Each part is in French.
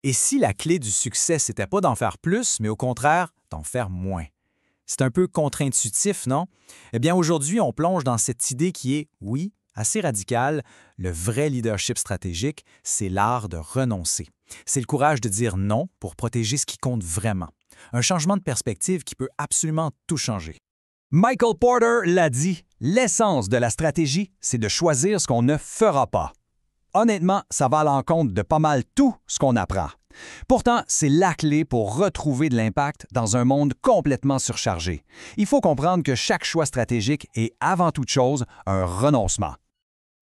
Et si la clé du succès, c'était pas d'en faire plus, mais au contraire, d'en faire moins? C'est un peu contre-intuitif, non? Eh bien, aujourd'hui, on plonge dans cette idée qui est, oui, assez radicale. Le vrai leadership stratégique, c'est l'art de renoncer. C'est le courage de dire non pour protéger ce qui compte vraiment. Un changement de perspective qui peut absolument tout changer. Michael Porter l'a dit, l'essence de la stratégie, c'est de choisir ce qu'on ne fera pas. Honnêtement, ça va à l'encontre de pas mal tout ce qu'on apprend. Pourtant, c'est la clé pour retrouver de l'impact dans un monde complètement surchargé. Il faut comprendre que chaque choix stratégique est avant toute chose un renoncement.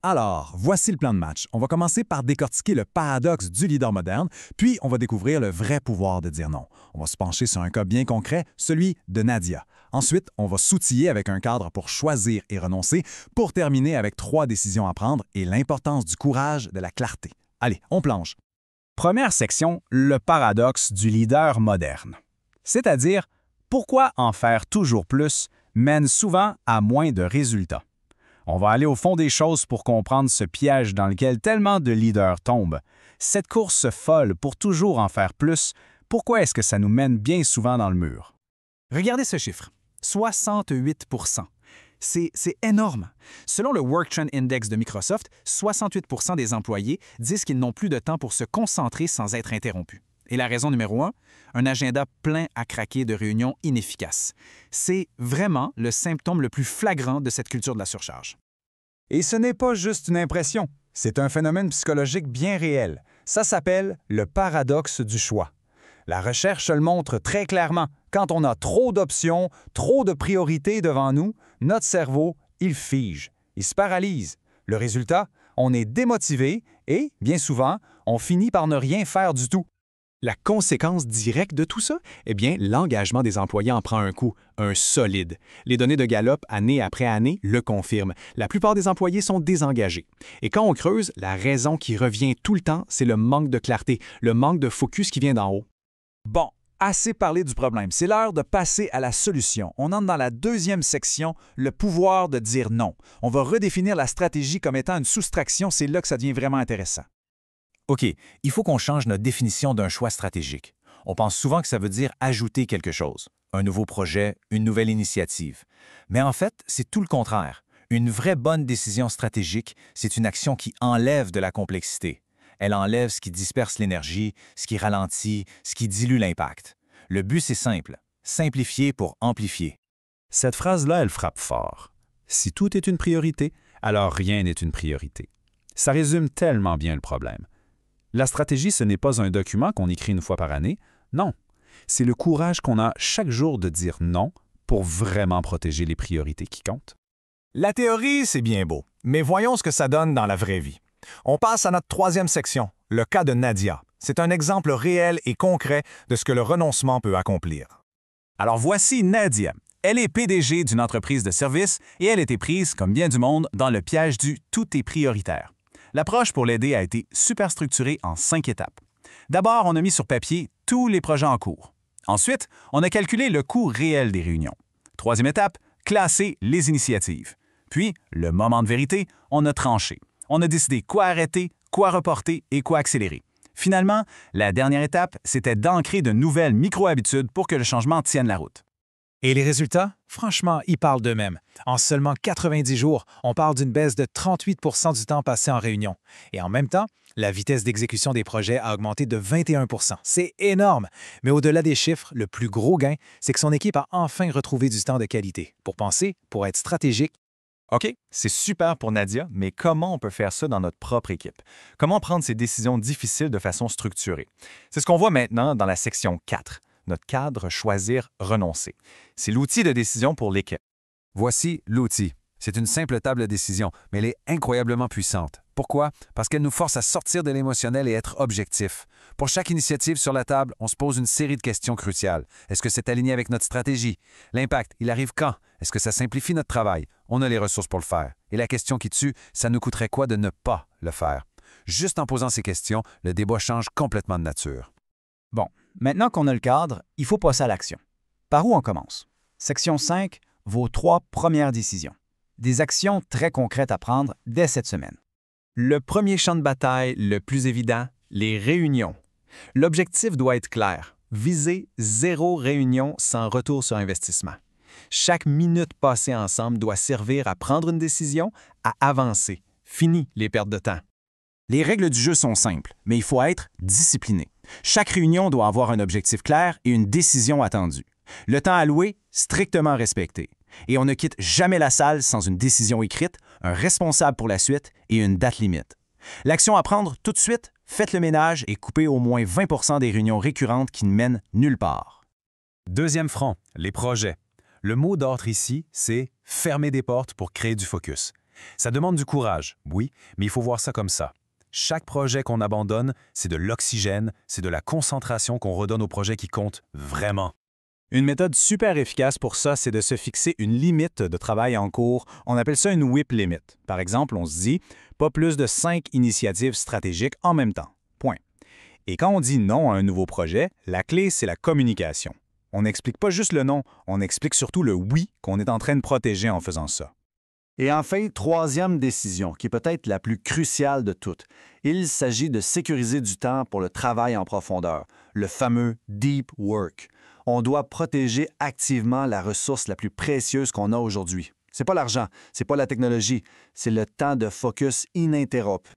Alors, voici le plan de match. On va commencer par décortiquer le paradoxe du leader moderne, puis on va découvrir le vrai pouvoir de dire non. On va se pencher sur un cas bien concret, celui de Nadia. Ensuite, on va s'outiller avec un cadre pour choisir et renoncer, pour terminer avec 3 décisions à prendre et l'importance du courage, de la clarté. Allez, on plonge. Première section, le paradoxe du leader moderne. C'est-à-dire, pourquoi en faire toujours plus mène souvent à moins de résultats. On va aller au fond des choses pour comprendre ce piège dans lequel tellement de leaders tombent. Cette course folle pour toujours en faire plus, pourquoi est-ce que ça nous mène bien souvent dans le mur? Regardez ce chiffre, 68 C'est énorme. Selon le Work Trend Index de Microsoft, 68 des employés disent qu'ils n'ont plus de temps pour se concentrer sans être interrompus. Et la raison numéro 1, un agenda plein à craquer de réunions inefficaces. C'est vraiment le symptôme le plus flagrant de cette culture de la surcharge. Et ce n'est pas juste une impression, c'est un phénomène psychologique bien réel. Ça s'appelle le paradoxe du choix. La recherche le montre très clairement. Quand on a trop d'options, trop de priorités devant nous, notre cerveau, il fige, il se paralyse. Le résultat, on est démotivé et, bien souvent, on finit par ne rien faire du tout. La conséquence directe de tout ça? Eh bien, l'engagement des employés en prend un coup, un solide. Les données de Gallup, année après année, le confirment. La plupart des employés sont désengagés. Et quand on creuse, la raison qui revient tout le temps, c'est le manque de clarté, le manque de focus qui vient d'en haut. Bon, assez parlé du problème. C'est l'heure de passer à la solution. On entre dans la deuxième section, le pouvoir de dire non. On va redéfinir la stratégie comme étant une soustraction. C'est là que ça devient vraiment intéressant. OK, il faut qu'on change notre définition d'un choix stratégique. On pense souvent que ça veut dire ajouter quelque chose, un nouveau projet, une nouvelle initiative. Mais en fait, c'est tout le contraire. Une vraie bonne décision stratégique, c'est une action qui enlève de la complexité. Elle enlève ce qui disperse l'énergie, ce qui ralentit, ce qui dilue l'impact. Le but, c'est simple, simplifier pour amplifier. Cette phrase-là, elle frappe fort. Si tout est une priorité, alors rien n'est une priorité. Ça résume tellement bien le problème. La stratégie, ce n'est pas un document qu'on écrit une fois par année. Non, c'est le courage qu'on a chaque jour de dire non pour vraiment protéger les priorités qui comptent. La théorie, c'est bien beau, mais voyons ce que ça donne dans la vraie vie. On passe à notre 3e section, le cas de Nadia. C'est un exemple réel et concret de ce que le renoncement peut accomplir. Alors voici Nadia. Elle est PDG d'une entreprise de services et elle était prise, comme bien du monde, dans le piège du « tout est prioritaire ». L'approche pour l'aider a été super structurée en 5 étapes. D'abord, on a mis sur papier tous les projets en cours. Ensuite, on a calculé le coût réel des réunions. 3e étape, classer les initiatives. Puis, le moment de vérité, on a tranché. On a décidé quoi arrêter, quoi reporter et quoi accélérer. Finalement, la dernière étape, c'était d'ancrer de nouvelles micro-habitudes pour que le changement tienne la route. Et les résultats? Franchement, ils parlent d'eux-mêmes. En seulement 90 jours, on parle d'une baisse de 38 du temps passé en réunion. Et en même temps, la vitesse d'exécution des projets a augmenté de 21 C'est énorme! Mais au-delà des chiffres, le plus gros gain, c'est que son équipe a enfin retrouvé du temps de qualité pour penser, pour être stratégique. OK, c'est super pour Nadia, mais comment on peut faire ça dans notre propre équipe? Comment prendre ces décisions difficiles de façon structurée? C'est ce qu'on voit maintenant dans la section 4. Notre cadre choisir, renoncer. C'est l'outil de décision pour l'équipe. Voici l'outil. C'est une simple table de décision, mais elle est incroyablement puissante. Pourquoi? Parce qu'elle nous force à sortir de l'émotionnel et être objectif. Pour chaque initiative sur la table, on se pose une série de questions cruciales. Est-ce que c'est aligné avec notre stratégie? L'impact, il arrive quand? Est-ce que ça simplifie notre travail? On a les ressources pour le faire. Et la question qui tue, ça nous coûterait quoi de ne pas le faire? Juste en posant ces questions, le débat change complètement de nature. Bon, maintenant qu'on a le cadre, il faut passer à l'action. Par où on commence? Section 5, vos 3 premières décisions. Des actions très concrètes à prendre dès cette semaine. Le premier champ de bataille, le plus évident, les réunions. L'objectif doit être clair. Viser 0 réunion sans retour sur investissement. Chaque minute passée ensemble doit servir à prendre une décision, à avancer. Fini les pertes de temps. Les règles du jeu sont simples, mais il faut être discipliné. Chaque réunion doit avoir un objectif clair et une décision attendue. Le temps alloué, strictement respecté. Et on ne quitte jamais la salle sans une décision écrite, un responsable pour la suite et une date limite. L'action à prendre tout de suite, faites le ménage et coupez au moins 20 des réunions récurrentes qui ne mènent nulle part. Deuxième front, les projets. Le mot d'ordre ici, c'est « fermer des portes pour créer du focus ». Ça demande du courage, oui, mais il faut voir ça comme ça. Chaque projet qu'on abandonne, c'est de l'oxygène, c'est de la concentration qu'on redonne aux projets qui comptent vraiment. Une méthode super efficace pour ça, c'est de se fixer une limite de travail en cours. On appelle ça une WIP limit. Par exemple, on se dit « pas plus de 5 initiatives stratégiques en même temps ». Point. Et quand on dit non à un nouveau projet, la clé, c'est la communication. On n'explique pas juste le non, on explique surtout le oui qu'on est en train de protéger en faisant ça. Et enfin, troisième décision, qui est peut-être la plus cruciale de toutes. Il s'agit de sécuriser du temps pour le travail en profondeur, le fameux deep work. On doit protéger activement la ressource la plus précieuse qu'on a aujourd'hui. C'est pas l'argent, c'est pas la technologie, c'est le temps de focus ininterrompu.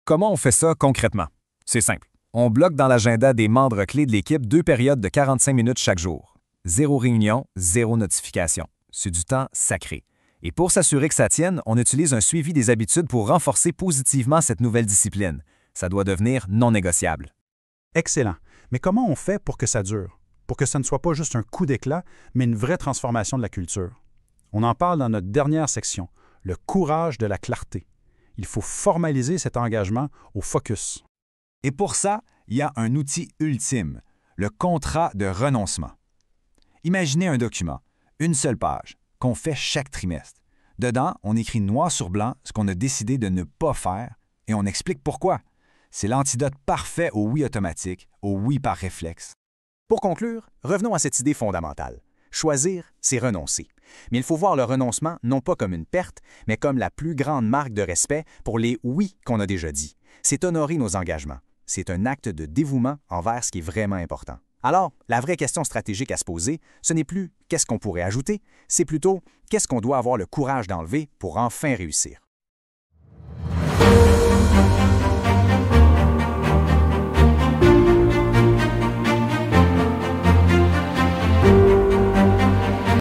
Comment on fait ça concrètement? C'est simple. On bloque dans l'agenda des membres clés de l'équipe 2 périodes de 45 minutes chaque jour. 0 réunion, 0 notification. C'est du temps sacré. Et pour s'assurer que ça tienne, on utilise un suivi des habitudes pour renforcer positivement cette nouvelle discipline. Ça doit devenir non négociable. Excellent. Mais comment on fait pour que ça dure? Pour que ça ne soit pas juste un coup d'éclat, mais une vraie transformation de la culture? On en parle dans notre dernière section, le courage de la clarté. Il faut formaliser cet engagement au focus. Et pour ça, il y a un outil ultime, le contrat de renoncement. Imaginez un document, une seule page, qu'on fait chaque trimestre. Dedans, on écrit noir sur blanc ce qu'on a décidé de ne pas faire et on explique pourquoi. C'est l'antidote parfait au oui automatique, au oui par réflexe. Pour conclure, revenons à cette idée fondamentale. Choisir, c'est renoncer. Mais il faut voir le renoncement non pas comme une perte, mais comme la plus grande marque de respect pour les oui qu'on a déjà dit. C'est honorer nos engagements. C'est un acte de dévouement envers ce qui est vraiment important. Alors, la vraie question stratégique à se poser, ce n'est plus qu'est-ce qu'on pourrait ajouter, c'est plutôt qu'est-ce qu'on doit avoir le courage d'enlever pour enfin réussir.